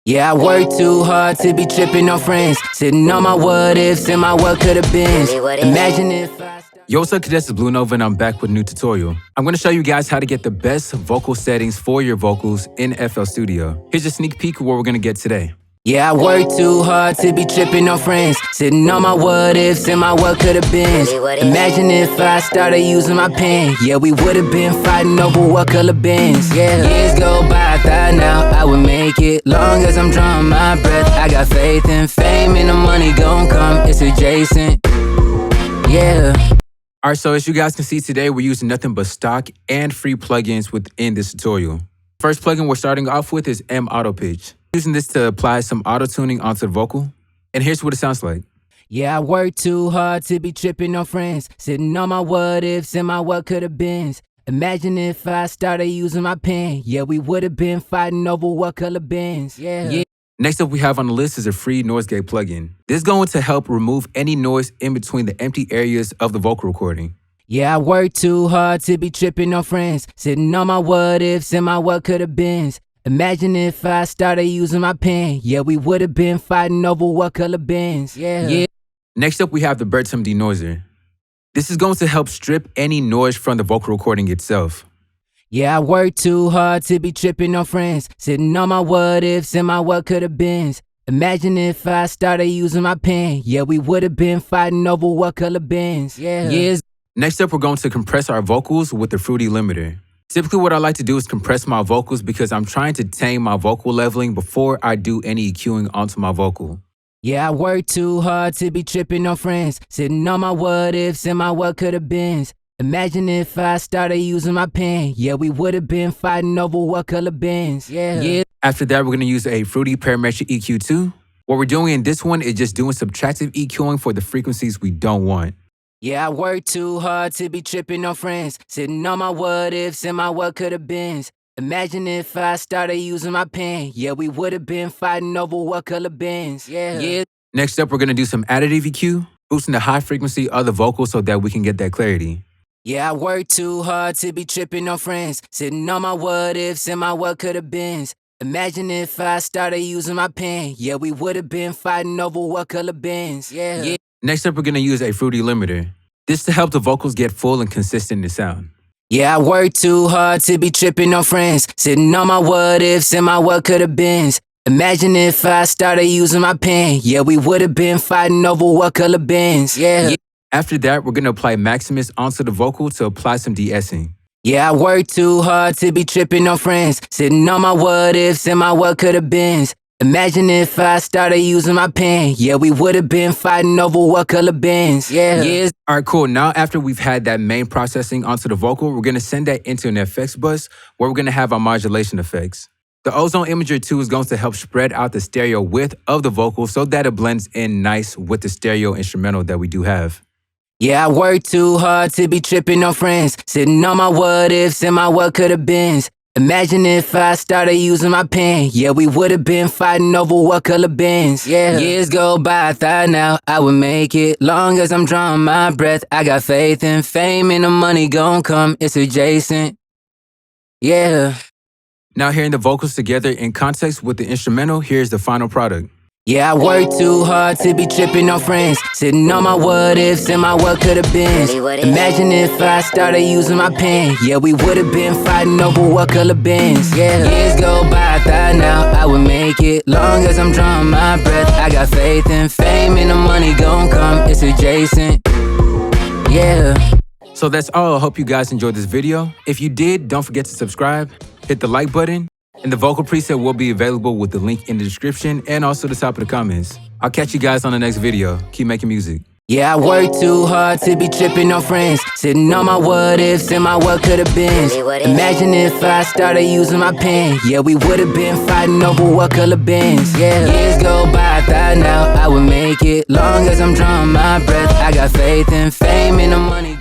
Yeah, I work too hard to be tripping on friends. Sitting on my what ifs and my what could have been. Imagine if I... Yo, what's up, cadets? It's Bluenova, and I'm back with a new tutorial. I'm going to show you guys how to get the best vocal settings for your vocals in FL Studio. Here's a sneak peek of what we're going to get today. Yeah, I work too hard to be tripping on friends. Sitting on my what ifs and my what could have been. Imagine if I started using my pen. Yeah, we would have been fighting over what color bins. Yeah, years go by, I thought now I would make it. Long as I'm drawing my breath, I got faith in fame and the money gon' come. It's adjacent. Yeah. Alright, so as you guys can see today, we're using nothing but stock and free plugins within this tutorial. First plugin we're starting off with is M-Auto Pitch. Using this to apply some auto-tuning onto the vocal. And here's what it sounds like. Yeah, I work too hard to be tripping on friends. Sitting on my what ifs and my what could have beens. Imagine if I started using my pen. Yeah, we would have been fighting over what color bins. Yeah. Next up we have on the list is a free noise gate plugin. This is going to help remove any noise in between the empty areas of the vocal recording. Yeah, I work too hard to be tripping on friends. Sitting on my what ifs and my what could have beens. Imagine if I started using my pen. Yeah, we would have been fighting over what color bins. Yeah. Next up we have the Birdsome Denoiser. This is going to help strip any noise from the vocal recording itself. Yeah, I work too hard to be tripping on friends. Sitting on my what ifs and my what could have beens. Imagine if I started using my pen. Yeah, we would have been fighting over what color bins. Yeah. Next up, we're going to compress our vocals with the Fruity Limiter. Typically, what I like to do is compress my vocals because I'm trying to tame my vocal leveling before I do any EQing onto my vocal. Yeah, I work too hard to be tripping on friends. Sitting on my what ifs and my what could have beens. Imagine if I started using my pen. Yeah, we would have been fighting over what color bins. Yeah. After that, we're going to use a Fruity Parametric EQ2. What we're doing in this one is just doing subtractive EQing for the frequencies we don't want. Yeah, I work too hard to be tripping on friends. Sitting on my what ifs and my what could have beens. Imagine if I started using my pen. Yeah, we would have been fighting over what color bins. Yeah. Next up, we're going to do some additive EQ, boosting the high frequency of the vocal so that we can get that clarity. Yeah, I work too hard to be tripping on friends. Sitting on my what ifs and my what could have beens. Imagine if I started using my pen. Yeah, we would have been fighting over what color bins. Yeah. Next up, we're going to use a Fruity Limiter. This to help the vocals get full and consistent in sound. Yeah, I work too hard to be tripping on friends. Sitting on my what ifs and my what could have beens. Imagine if I started using my pen. Yeah, we would have been fighting over what color bins. Yeah. After that, we're going to apply Maximus onto the vocal to apply some de-essing. Yeah, I work too hard to be tripping on friends. Sitting on my what ifs and my what could have beens. Imagine if I started using my pen. Yeah, we would have been fighting over what color bins. Yeah. Alright, cool. Now after we've had that main processing onto the vocal, we're going to send that into an effects bus where we're going to have our modulation effects. The Ozone Imager 2 is going to help spread out the stereo width of the vocal so that it blends in nice with the stereo instrumental that we do have. Yeah, I work too hard to be tripping on friends. Sitting on my what ifs and my what could have beens. Imagine if I started using my pen. Yeah, we would have been fighting over what color bins. Yeah. Years go by, I thought now I would make it. Long as I'm drawing my breath, I got faith in fame and the money gon' come. It's adjacent. Yeah. Now hearing the vocals together in context with the instrumental, here's the final product. Yeah, I work too hard to be tripping on friends. Sitting on my what ifs and my what could have beens. Imagine if I started using my pen. Yeah, we would have been fighting over what color bins. Yeah. Years go by, I thought now I would make it. Long as I'm drawing my breath, I got faith in fame and the money gon' come. It's adjacent. Yeah. So that's all. I hope you guys enjoyed this video. If you did, don't forget to subscribe, hit the like button, and the vocal preset will be available with the link in the description and also the top of the comments. I'll catch you guys on the next video. Keep making music. Yeah, I work too hard to be tripping on friends. Sitting on my what ifs and my what could have beens. Imagine if I started using my pen. Yeah, we would have been fighting over what color bins. Yeah. Years go by, I thought now I would make it. Long as I'm drawing my breath, I got faith in fame and the money.